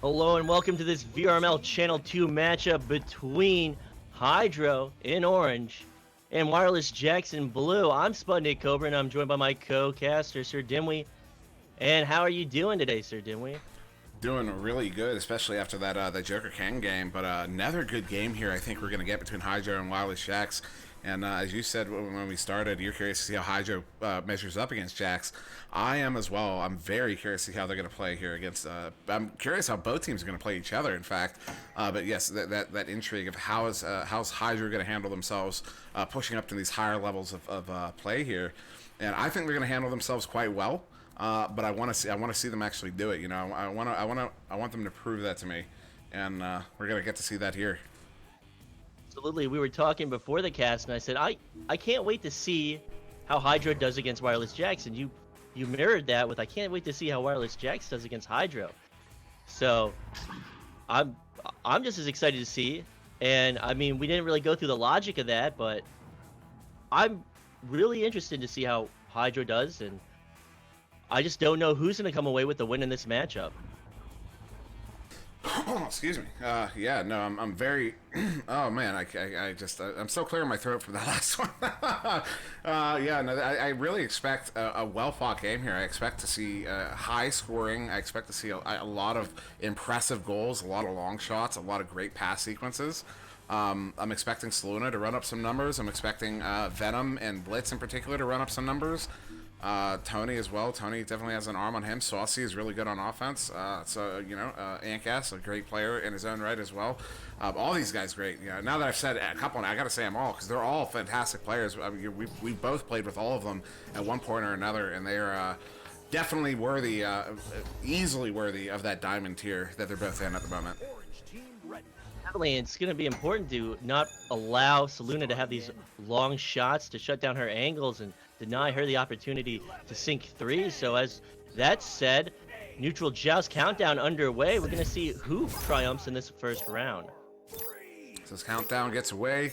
Hello and welcome to this VRML Channel 2 matchup between Hydro in orange and Wireless Jacks in blue. I'm SputnikKobra and I'm joined by my co-caster, SirDimwi. And how are you doing today, SirDimwi? Doing really good, especially after that Joker King game. But another good game here I think we're going to get between Hydro and Wireless Jacks. And as you said when we started, you're curious to see how Hydro measures up against Jax. I am as well. I'm very curious to see how they're going to play here against. I'm curious how both teams are going to play each other. In fact, but yes, that intrigue of how's Hydro going to handle themselves, pushing up to these higher levels of play here, and I think they're going to handle themselves quite well. But I want to see them actually do it. You know, I want them to prove that to me, and we're going to get to see that here. Absolutely. We were talking before the cast, and I said I can't wait to see how Hydro does against Wireless Jacks, and you mirrored that with I can't wait to see how Wireless Jacks does against Hydro. So I'm just as excited to see, and I mean we didn't really go through the logic of that, but I'm really interested to see how Hydro does, and I just don't know who's going to come away with the win in this matchup. Excuse me. Yeah, no, I'm very. Oh man, I'm still clearing my throat from that last one. Yeah, no, I really expect a well-fought game here. I expect to see high scoring. I expect to see a lot of impressive goals, a lot of long shots, a lot of great pass sequences. I'm expecting Saluna to run up some numbers. I'm expecting Venom and Blitz in particular to run up some numbers. Tony as well. Tony definitely has an arm on him. Saucy is really good on offense. So, you know, Ankas, a great player in his own right as well. All these guys great. You know, now that I've said a couple, I got to say them all because they're all fantastic players. I mean, we both played with all of them at one point or another, and they are definitely worthy, easily worthy of that diamond tier that they're both in at the moment. Definitely, it's going to be important to not allow Saluna to have these long shots to shut down her angles and deny her the opportunity to sink three. So as that said, neutral joust countdown underway. We're going to see who triumphs in this first round. So this countdown gets away.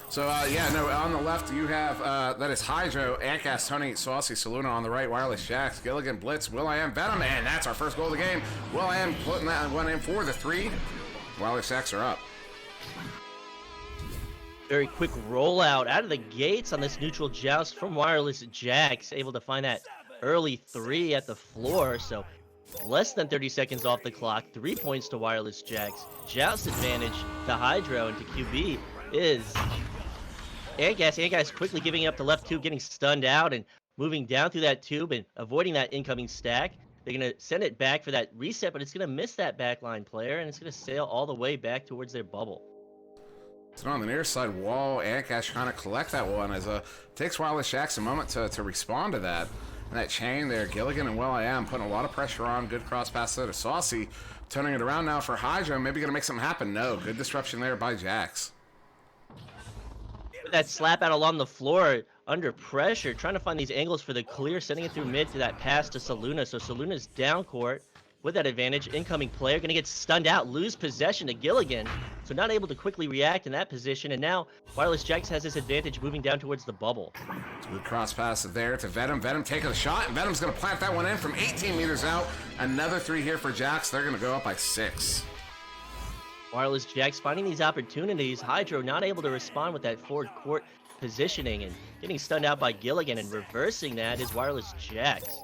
So yeah, no, on the left you have that is Hydro, Ankas, Tony, Saucy, Saluna. On the right, Wireless Jacks, Gilligan, Blitz, will.i.am, Venom, and that's our first goal of the game. will.i.am putting that one in for the three. Wireless Jacks are up. Very quick rollout out of the gates on this neutral joust from Wireless Jacks, able to find that early three at the floor. So less than 30 seconds off the clock, 3 points to Wireless Jacks. Joust advantage to Hydro, and to QB is Angas. Angas quickly giving up the left tube, getting stunned out and moving down through that tube and avoiding that incoming stack. They're going to send it back for that reset, but it's going to miss that backline player, and it's going to sail all the way back towards their bubble. So on the near side wall, Ankash trying to collect that one as takes Wireless Jacks a moment to respond to that. And that chain there, Gilligan and will.i.am putting a lot of pressure on. Good cross pass there to Saucy. Turning it around now for Hydro. Maybe going to make something happen. No, good disruption there by Jax. That slap out along the floor under pressure, trying to find these angles for the clear, sending it through mid to that pass to Saluna. So Saluna's down court with that advantage. Incoming player going to get stunned out, lose possession to Gilligan. So not able to quickly react in that position. And now Wireless Jacks has this advantage moving down towards the bubble. Good cross pass there to Venom. Venom taking the shot, and Venom's going to plant that one in from 18 meters out. Another three here for Jacks. They're going to go up by 6. Wireless Jacks finding these opportunities. Hydro not able to respond with that forward court positioning and getting stunned out by Gilligan, and reversing that is Wireless Jacks.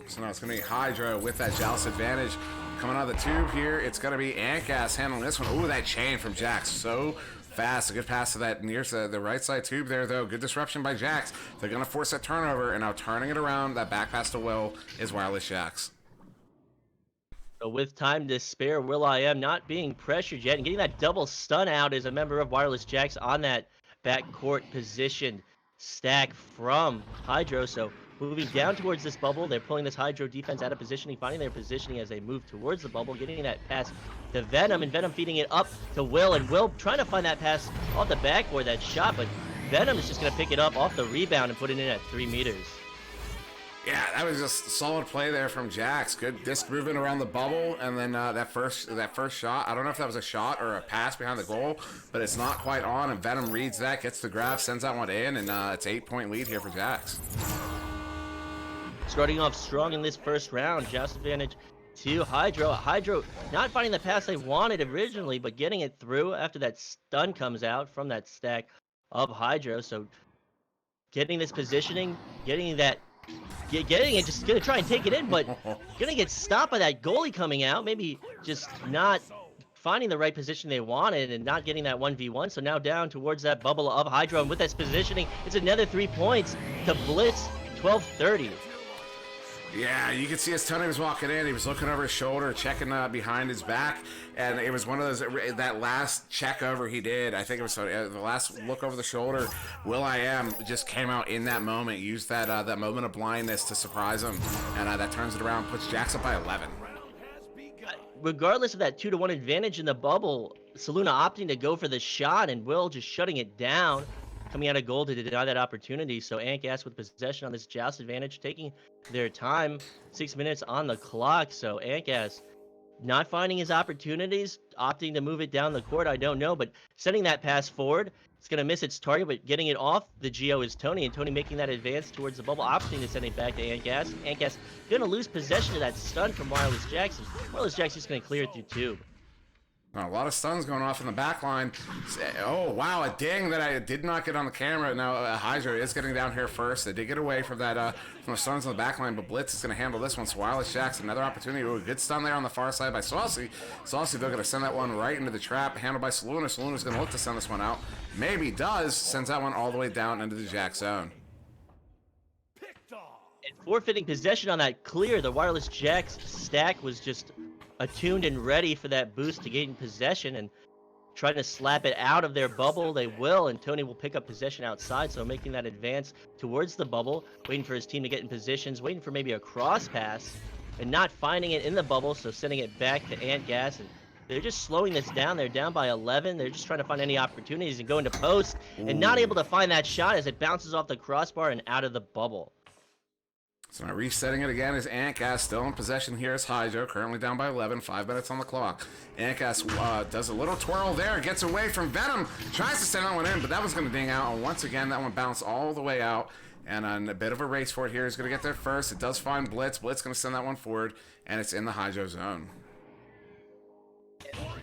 So now it's going to be Hydro with that joust advantage. Coming out of the tube here, it's going to be Ankas handling this one. Ooh, that chain from Jax. So fast. A good pass to that near the right side tube there, though. Good disruption by Jax. They're going to force that turnover, and now turning it around, that back pass to Will is Wireless Jacks. So with time to spare, will.i.am not being pressured yet, and getting that double stun out is a member of Wireless Jacks on that backcourt position stack from Hydro. So moving down towards this bubble, they're pulling this Hydro defense out of positioning, finding their positioning as they move towards the bubble, getting that pass to Venom, and Venom feeding it up to Will, and Will trying to find that pass off the backboard, that shot, but Venom is just going to pick it up off the rebound and put it in at 3 meters. Yeah, that was just solid play there from Jax. Good disc movement around the bubble, and then that first shot. I don't know if that was a shot or a pass behind the goal, but it's not quite on. And Venom reads that, gets the grab, sends that one in, and it's 8-point lead here for Jax. Starting off strong in this first round, joust advantage to Hydro. Hydro not finding the pass they wanted originally, but getting it through after that stun comes out from that stack of Hydro. So getting this positioning, getting that, getting it, just gonna try and take it in, but gonna get stopped by that goalie coming out. Maybe just not finding the right position they wanted and not getting that 1v1. So now down towards that bubble of Hydro, and with that positioning, it's another 3 points to Blitz, 12-30. Yeah, you could see as Tony was walking in, he was looking over his shoulder, checking behind his back, and it was one of those, that last check over he did, I think it was the last look over the shoulder, will.i.am just came out in that moment, used that that moment of blindness to surprise him, and that turns it around, puts Jax up by 11. Regardless of that 2-1 advantage in the bubble, Saluna opting to go for the shot, and Will just shutting it down, coming out of goal to deny that opportunity. So Antgas with possession on this joust advantage, taking their time, 6 minutes on the clock. So Antgas not finding his opportunities, opting to move it down the court, I don't know, but sending that pass forward, it's going to miss its target, but getting it off the Geo is Tony, and Tony making that advance towards the bubble, opting to send it back to Antgas. Antgas going to lose possession of that stun from Wireless Jackson. Wireless Jackson's going to clear it through tube. A lot of stuns going off in the back line. Oh, wow, a ding that I did not get on the camera. Now, Hydra is getting down here first. They did get away from that from the stuns on the back line, but Blitz is going to handle this one. So Wireless Jacks, another opportunity. Ooh, good stun there on the far side by Saucy. Saucy, they're going to send that one right into the trap, handled by Saluna. Saluna's going to look to send this one out. Maybe does. Sends that one all the way down into the Jack zone. And forfeiting possession on that clear, the Wireless Jacks stack was just attuned and ready for that boost to gain possession and trying to slap it out of their bubble. They will, and Tony will pick up possession outside, so making that advance towards the bubble, waiting for his team to get in positions, waiting for maybe a cross pass, and not finding it in the bubble, so sending it back to Antgas, and they're just slowing this down. They're down by 11. They're just trying to find any opportunities and go into post, and not able to find that shot as it bounces off the crossbar and out of the bubble. So now resetting it again is Antgas, still in possession here is Hydro, currently down by 11, 5 minutes on the clock. Antgas does a little twirl there, gets away from Venom, tries to send that one in, but that one's going to ding out, and once again, that one bounced all the way out, and on a bit of a race for it here, he's going to get there first. It does find Blitz. Blitz going to send that one forward, and it's in the Hydro zone.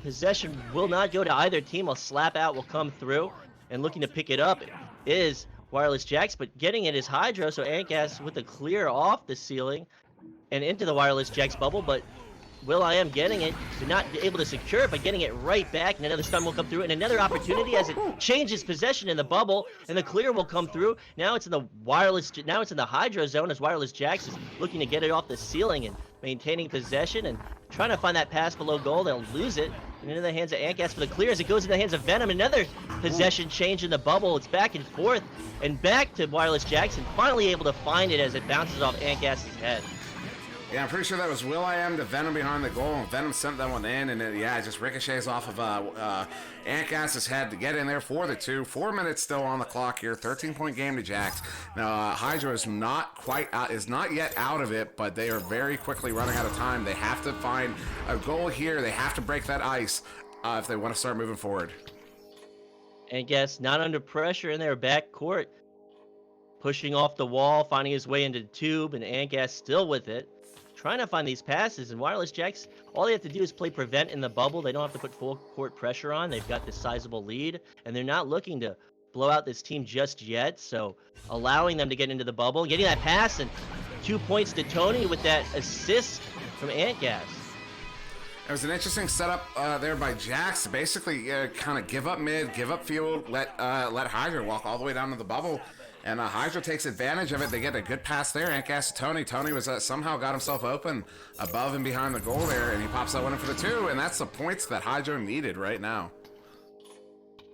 Possession will not go to either team. A slap out will come through, and looking to pick it up is Wireless Jacks, but getting it is Hydro, so Antgas with the clear off the ceiling and into the Wireless Jacks bubble, but will.i.am getting it, but not able to secure it, but getting it right back, and another stun will come through, and another opportunity as it changes possession in the bubble, and the clear will come through. Now it's in the Hydro zone as Wireless Jacks is looking to get it off the ceiling and maintaining possession and trying to find that pass below goal. They'll lose it, and into the hands of Antgas for the clear as it goes into the hands of Venom. Another possession change in the bubble. It's back and forth, and back to Wireless Jackson, finally able to find it as it bounces off Antgas' head. Yeah, I'm pretty sure that was will.i.am to Venom behind the goal, and Venom sent that one in, and it just ricochets off of Antgas' head to get in there for the 2. 4 minutes still on the clock here, 13-point game to Jax. Now, Hydro is not yet out of it, but they are very quickly running out of time. They have to find a goal here. They have to break that ice if they want to start moving forward. Antgas not under pressure in their back court, pushing off the wall, finding his way into the tube, and Antgas still with it, trying to find these passes. And Wireless Jacks, all they have to do is play prevent in the bubble. They don't have to put full court pressure on. They've got this sizable lead, and they're not looking to blow out this team just yet, so allowing them to get into the bubble, getting that pass, and 2 points to Tony with that assist from Antgas. It was an interesting setup there by Jax to basically kind of give up mid, give up field, let Hydra walk all the way down to the bubble. And Hydra takes advantage of it. They get a good pass there. Antgas to Tony. Tony was somehow got himself open above and behind the goal there, and he pops that one in for the 2. And that's the points that Hydra needed right now.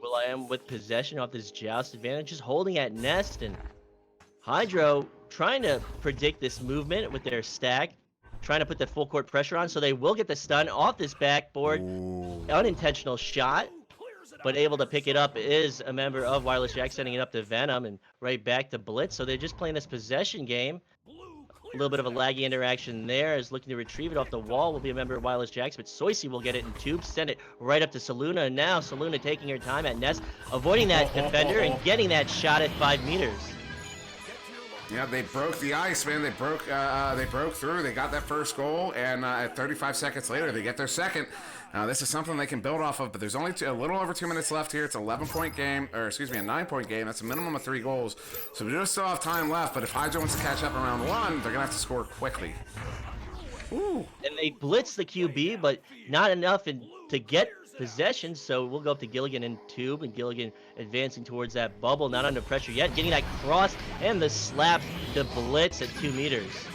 will.i.am with possession off this joust advantage, just holding at nest, and Hydro trying to predict this movement with their stack, trying to put the full court pressure on, so they will get the stun off this backboard. Ooh. Unintentional shot, but able to pick it up is a member of Wireless Jack, sending it up to Venom and right back to Blitz. So they're just playing this possession game. A little bit of a laggy interaction there, is looking to retrieve it off the wall. Will be a member of Wireless Jacks, but Soisy will get it in tube, send it right up to Saluna. And now Saluna taking her time at nest, avoiding that defender and getting that shot at 5 meters. Yeah, they broke the ice, man. They broke through. They got that first goal, and at 35 seconds later, they get their second. This is something they can build off of, but there's only a little over 2 minutes left here. It's an 11-point game, or excuse me, a 9-point game. That's a minimum of 3 goals. So we do still have time left, but if Hydra wants to catch up in round 1, they're going to have to score quickly. Ooh. And they blitz the QB, but not enough to get possession, so we'll go up to Gilligan in tube, and Gilligan advancing towards that bubble, not under pressure yet, getting that cross and the slap to blitz at 2 meters.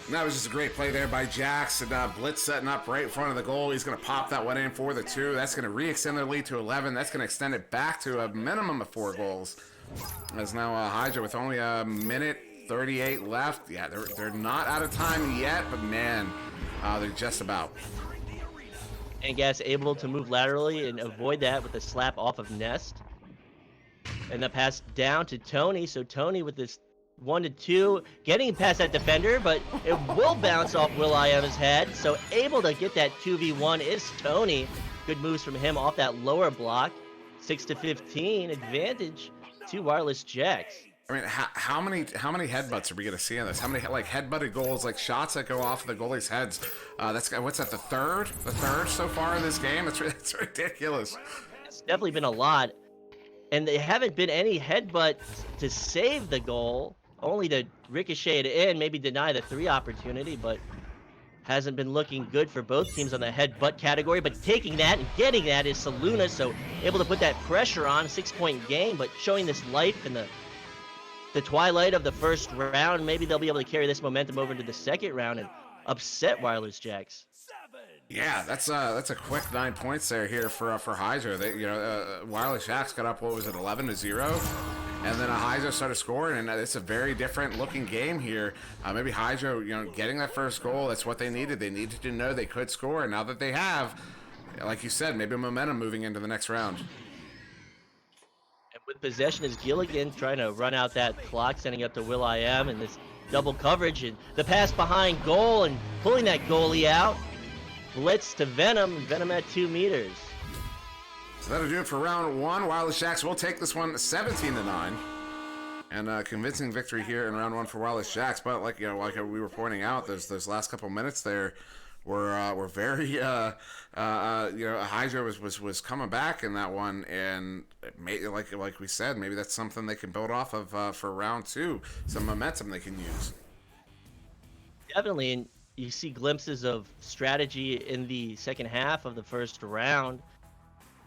And that was just a great play there by Jax, and blitz setting up right in front of the goal. He's going to pop that one in for the 2. That's going to re-extend their lead to 11. That's going to extend it back to a minimum of 4 goals. As now Hydra with only a minute 38 left. Yeah, they're not out of time yet, but man, they're just about. And Gas able to move laterally and avoid that with a slap off of Nest. And the pass down to Tony. So Tony with this 1-2, getting past that defender, but it will bounce off will.i.am's head. So able to get that 2v1 is Tony. Good moves from him off that lower block. 6-15 advantage to Wireless Jax. I mean, how many headbutts are we gonna see in this? How many like headbutted goals, like shots that go off of the goalie's heads? That's what's that? The third so far in this game. It's ridiculous. It's definitely been a lot, and there haven't been any headbutts to save the goal, only to ricochet it in, maybe deny the 3 opportunity, but hasn't been looking good for both teams on the headbutt category. But taking that and getting that is Saluna, so able to put that pressure on. 6-point game, but showing this life in the twilight of the first round. Maybe they'll be able to carry this momentum over into the second round and upset Wireless Jax. Yeah, that's a quick 9 points there here for Hydra. They, Wireless Jax got up, what was it, 11-0, and then Hydra started scoring, and it's a very different looking game here. Maybe Hydra, getting that first goal, that's what they needed. They needed to know they could score, and now that they have, like you said, maybe momentum moving into the next round. With possession is Gilligan trying to run out that clock, sending up to will.i.am, and this double coverage and the pass behind goal and pulling that goalie out. Blitz to Venom, Venom at 2 meters. So that'll do it for round 1. Wireless Jax will take this one 17-9, and convincing victory here in round 1 for Wireless Jax. But like we were pointing out, those last couple minutes there were very Hydra was coming back in that one, and like we said, maybe that's something they can build off of for round 2, some momentum they can use. Definitely, and you see glimpses of strategy in the second half of the first round.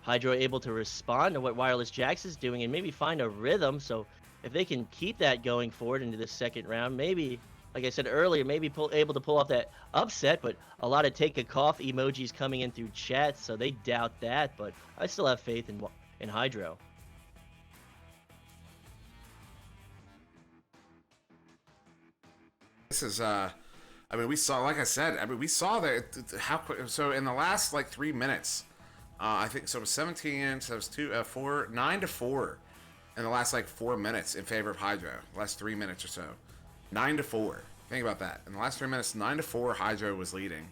Hydra able to respond to what Wireless Jax is doing and maybe find a rhythm. So if they can keep that going forward into the second round, maybe, like I said earlier, maybe able to pull off that upset. But a lot of take a cough emojis coming in through chat, so they doubt that. But I still have faith in Hydro. This is we saw, like I said, we saw that how quick. So in the last 3 minutes, I think so it was 17. So it was 9-4 in the last 4 minutes in favor of Hydro. Last 3 minutes or so, 9-4. Think about that. In the last 3 minutes, 9-4, Hydro was leading.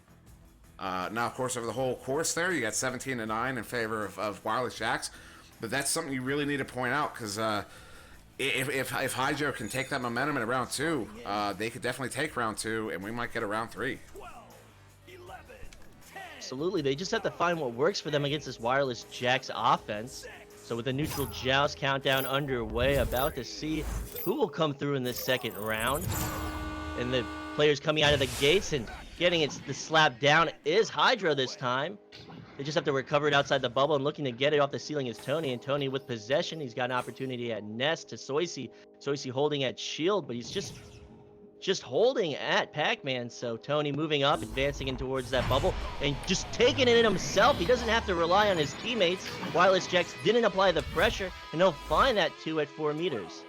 Now, of course, over the whole course there, you got 17-9 in favor of Wireless Jax. But that's something you really need to point out, because if Hydro can take that momentum in round 2, they could definitely take round 2, and we might get a round 3. Absolutely, they just have to find what works for them against this Wireless Jax offense. So with the neutral joust countdown underway, about to see who will come through in this second round. And the players coming out of the gates and getting the slap down is Hydra this time. They just have to recover it outside the bubble, and looking to get it off the ceiling is Tony. And Tony with possession, he's got an opportunity at Nest to Soisy. Soisy holding at Shield, but he's just holding at Pac-Man. So Tony moving up, advancing in towards that bubble, and just taking it in himself. He doesn't have to rely on his teammates. Wireless Jax didn't apply the pressure, and he'll find that 2 at 4 meters.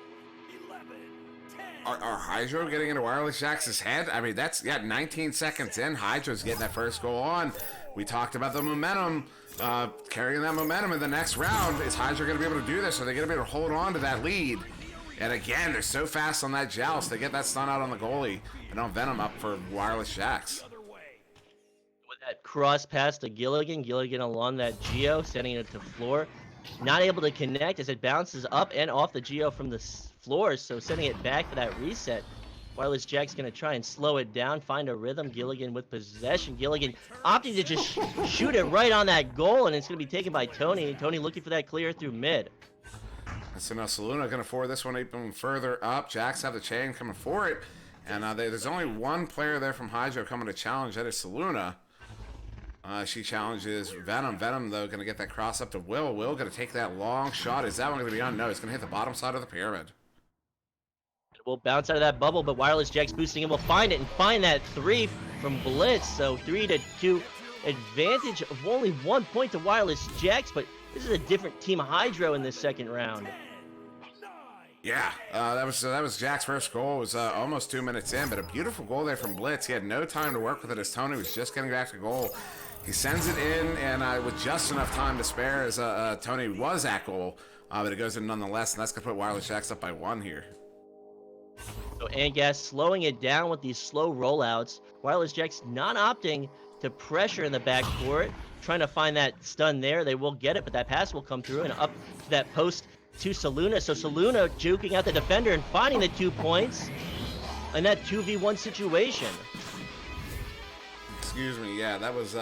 Are Hydro getting into Wireless Jax's head? I mean, that's, 19 seconds in, Hydro's getting that first goal on. We talked about the momentum, carrying that momentum in the next round. Is Hydro going to be able to do this? Are they going to be able to hold on to that lead? And again, they're so fast on that joust. They get that stun out on the goalie. And now Venom up for Wireless Jax. With that cross pass to Gilligan, Gilligan along that Geo, sending it to floor. Not able to connect as it bounces up and off the Geo from the floor, so sending it back for that reset. Wireless Jack's gonna try and slow it down, find a rhythm. Gilligan with possession. Gilligan opting to just shoot it right on that goal, and it's gonna be taken by Tony. Tony looking for that clear through mid. And so now Saluna going to forward this one even further up. Jacks have the chain coming for it. And there's only one player there from Hydro coming to challenge. That is Saluna. She challenges Venom. Venom, though, going to get that cross up to Will. Will going to take that long shot. Is that one going to be on? No, it's going to hit the bottom side of the pyramid. Will bounce out of that bubble, but Wireless Jack's boosting and will find it and find that 3 from Blitz. So 3-2 advantage of only 1 point to Wireless Jacks, but this is a different Team Hydro in this second round. Yeah, that was Jack's first goal. It was almost 2 minutes in, but a beautiful goal there from Blitz. He had no time to work with it as Tony was just getting back to goal. He sends it in, and with just enough time to spare as Tony was at goal, but it goes in nonetheless, and that's going to put Wireless Jacks up by 1 here. So Angas slowing it down with these slow rollouts. Wireless Jacks not opting to pressure in the backcourt, trying to find that stun there. They will get it, but that pass will come through and up to that post to Saluna. So Saluna juking out the defender and finding the 2 points in that 2v1 situation. Excuse me, yeah, that was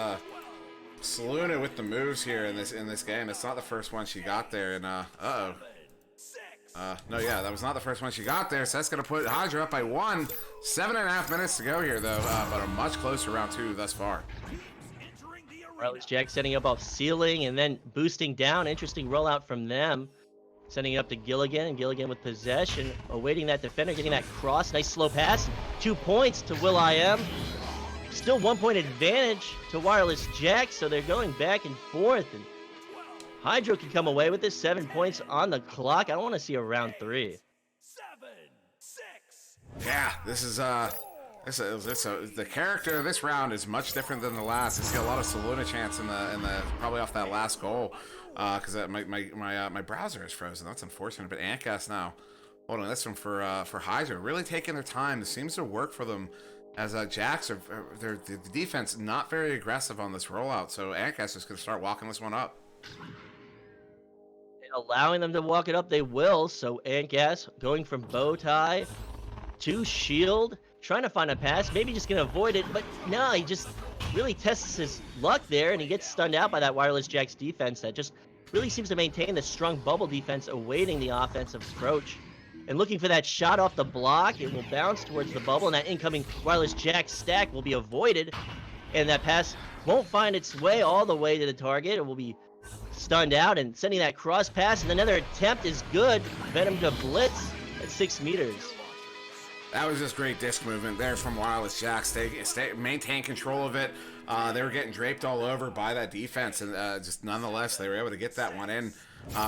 Saluna with the moves here in this game. It's not the first one she got there, and no, yeah, that was not the first one she got there, so that's going to put Hydra up by 1. 7.5 minutes to go here, though, but a much closer round 2 thus far. Wireless Jack setting up off ceiling and then boosting down. Interesting rollout from them. Sending it up to Gilligan, and Gilligan with possession, awaiting that defender, getting that cross. Nice slow pass. 2 points to will.i.am. Still 1 point advantage to Wireless Jack, so they're going back and forth. And Hydro can come away with this. 7 points on the clock. I don't want to see a round 3. Yeah, this is the character of this round is much different than the last. I see a lot of Saluna chants in the probably off that last goal, because my browser is frozen. That's unfortunate. But Antcast now, hold on, this one for Hydro, really taking their time. This seems to work for them, as Jacks are the defense not very aggressive on this rollout. So Antcast is going to start walking this one up. Allowing them to walk it up, they will. So Antgas going from bow tie to shield, trying to find a pass, maybe just gonna avoid it, but no, he just really tests his luck there, and he gets stunned out by that Wireless Jack's defense that just really seems to maintain the strong bubble defense, awaiting the offensive approach. And looking for that shot off the block, it will bounce towards the bubble, and that incoming Wireless Jack stack will be avoided, and that pass won't find its way all the way to the target. It will be stunned out, and sending that cross pass, and another attempt is good. Venom to Blitz at 6 meters. That was just great disc movement there from Wireless Jacks. Maintain control of it. They were getting draped all over by that defense, and just nonetheless, they were able to get that one in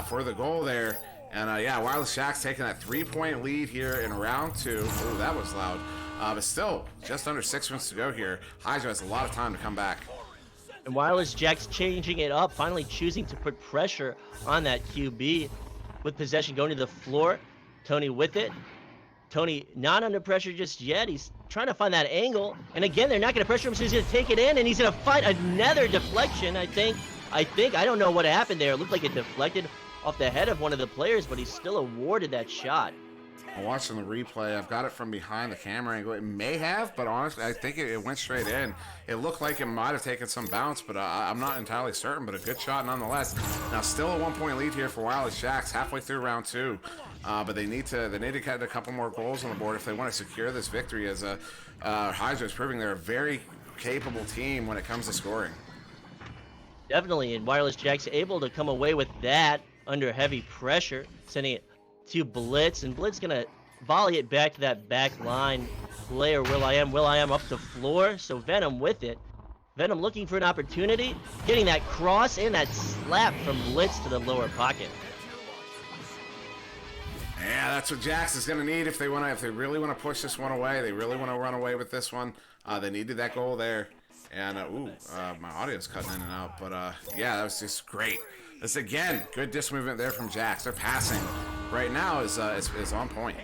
for the goal there. And yeah, Wireless Jacks taking that 3-point lead here in round 2. Ooh, that was loud. But still, just under 6 minutes to go here. Hydra has a lot of time to come back. And Wireless Jack's changing it up, finally choosing to put pressure on that QB with possession going to the floor. Tony with it. Tony not under pressure just yet. He's trying to find that angle. And again, they're not going to pressure him, so he's going to take it in, and he's going to find another deflection, I think. I don't know what happened there. It looked like it deflected off the head of one of the players, but he's still awarded that shot. I'm watching the replay. I've got it from behind the camera angle. It may have, but honestly, I think it went straight in. It looked like it might have taken some bounce, but I'm not entirely certain, but a good shot nonetheless. Now, still a 1-point lead here for Wireless Jacks halfway through round 2. But they need to get a couple more goals on the board if they want to secure this victory, as Hydra is proving they're a very capable team when it comes to scoring. Definitely, and Wireless Jack's able to come away with that under heavy pressure, sending it to Blitz, and Blitz gonna volley it back to that back line player, will.i.am. will.i.am up the floor, so Venom with it. Venom looking for an opportunity, getting that cross and that slap from Blitz to the lower pocket. Yeah, that's what Jax is going to need if they really want to push this one away. They really want to run away with this one. They needed that goal there. And, my audio's cutting in and out. But, yeah, that was just great. This, again, good disc movement there from Jax. Their passing right now is on point.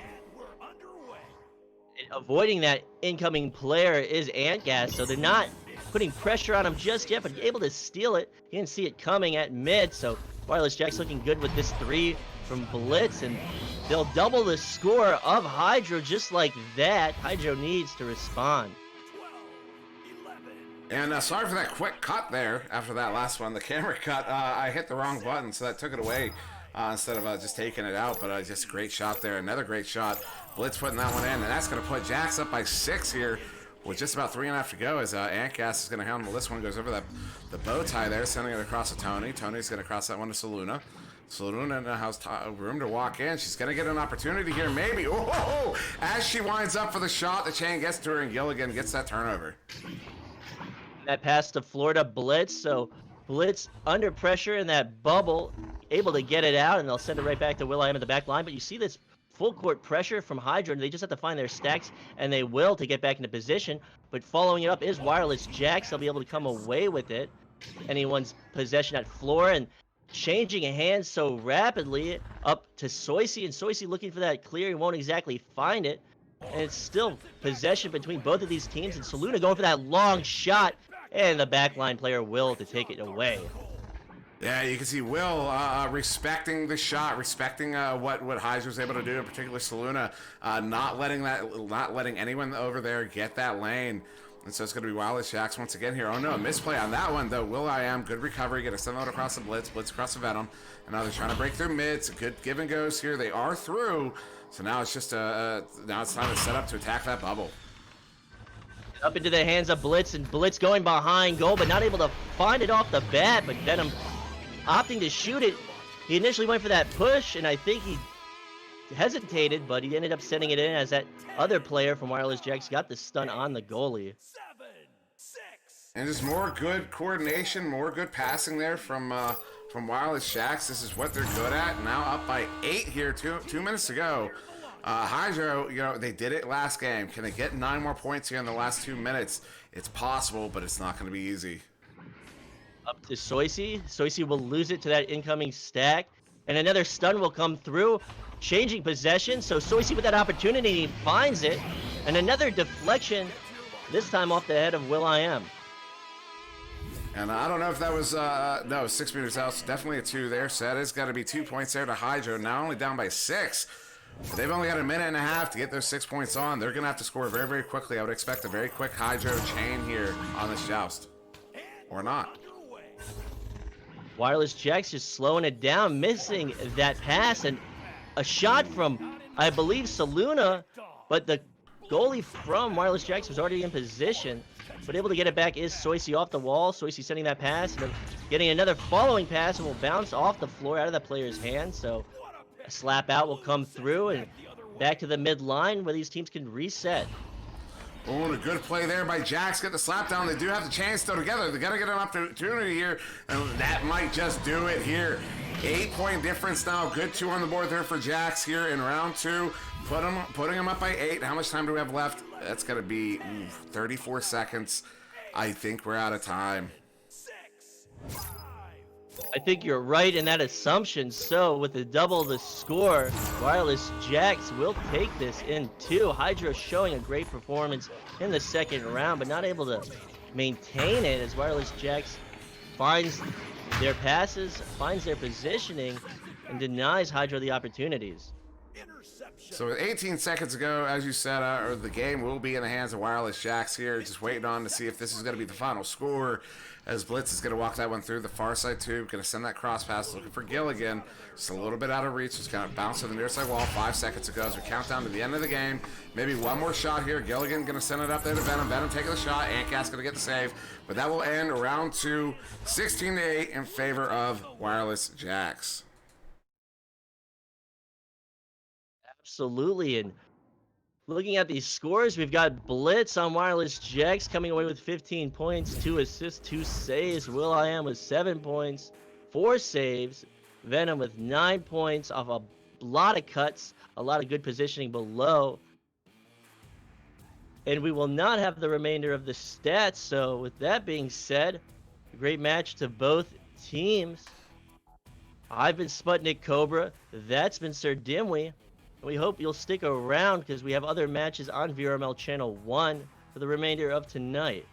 Avoiding that incoming player is Antgas, so they're not putting pressure on him just yet, but able to steal it. He didn't see it coming at mid, so Wireless Jack's looking good with this 3 from Blitz, and they'll double the score of Hydro just like that. Hydro needs to respond. And sorry for that quick cut there after that last one. The camera cut, I hit the wrong button, so that took it away instead of just taking it out. But just a great shot there. Another great shot. Blitz putting that one in, and that's going to put Jax up by 6 here with just about 3.5 to go as Antgas is going to handle this one. Goes over the bow tie there, sending it across to Tony. Tony's going to cross that one to Saluna. Saluna has room to walk in. She's going to get an opportunity here, maybe. Oh, as she winds up for the shot, the chain gets to her, and Gilligan gets that turnover. That pass to Florida Blitz, so Blitz under pressure in that bubble, able to get it out, and they'll send it right back to will.i.am at the back line. But you see this full court pressure from Hydro, and they just have to find their stacks, and they will to get back into position. But following it up is Wireless Jax. They'll be able to come away with it. Anyone's possession at floor, and changing hands so rapidly up to Soisy, and Soisy looking for that clear. He won't exactly find it, and it's still possession between both of these teams, and Saluna going for that long shot, and the backline player Will to take it away. Yeah, you can see Will respecting the shot, respecting what Hydro was able to do, in particular Saluna, not letting anyone over there get that lane. And so it's going to be Wireless Jax once again here. Oh no, a misplay on that one though. will.i.am, good recovery, get a send out across the Blitz across the Venom. And now they're trying to break through mids. Good give and goes here. They are through. So now it's just now it's time to set up to attack that bubble. Up into the hands of Blitz, and Blitz going behind goal, but not able to find it off the bat. But Venom opting to shoot it. He initially went for that push, and I think he hesitated, but he ended up sending it in as that other player from Wireless Jax got the stun on the goalie. And just more good coordination, more good passing there from Wireless Jax. This is what they're good at. Now up by 8 here, 2 minutes to go. Hydro, you know, they did it last game. Can they get 9 more points here in the last 2 minutes? It's possible, but it's not going to be easy. Up to Soisy. Soisy will lose it to that incoming stack, and another stun will come through, changing possession. So Soisy with that opportunity finds it, and another deflection, this time off the head of will.i.am. And I don't know if that was, no, 6 meters out, so definitely a 2 there. So that has got to be 2 points there to Hydro, now only down by 6. But they've only got a minute and a half to get those 6 points on. They're going to have to score very, very quickly. I would expect a very quick Hydro chain here on this joust. Or not. Wireless Jax just slowing it down, missing that pass, and a shot from, I believe, Saluna, but the goalie from Wireless Jax was already in position, but able to get it back is Soisy off the wall. Soisy sending that pass, and then getting another following pass, and will bounce off the floor out of that player's hand, so a slap out will come through, and back to the mid-line where these teams can reset. Oh, and a good play there by Jax. Get the slap down. They do have the chance still together. They got to get an opportunity here, and that might just do it here. 8-point difference now. Good 2 on the board there for Jax here in round 2. Putting him up by 8. How much time do we have left? That's going to be 34 seconds. I think we're out of time. I think you're right in that assumption. So with the double the score, Wireless Jax will take this in 2. Hydro showing a great performance in the second round, but not able to maintain it as Wireless Jax finds their passes, finds their positioning, and denies Hydro the opportunities. So with 18 seconds ago, as you said, the game will be in the hands of Wireless Jax here. Just waiting on to see if this is going to be the final score, as Blitz is going to walk that one through the far side tube. Going to send that cross pass, looking for Gilligan. Just a little bit out of reach. Just kind of bounce to the near side wall. 5 seconds ago as we count down to the end of the game. Maybe one more shot here. Gilligan going to send it up there to Venom. Venom taking the shot. Antgas going to get the save. But that will end round 2, 16-8 in favor of Wireless Jax. Absolutely, and looking at these scores, we've got Blitz on Wireless Jax coming away with 15 points, 2 assists, 2 saves. will.i.am with 7 points, 4 saves. Venom with 9 points off a lot of cuts, a lot of good positioning below. And we will not have the remainder of the stats, so with that being said, a great match to both teams. I've been SputnikKobra, that's been SirDimwi. We hope you'll stick around because we have other matches on VRML Channel 1 for the remainder of tonight.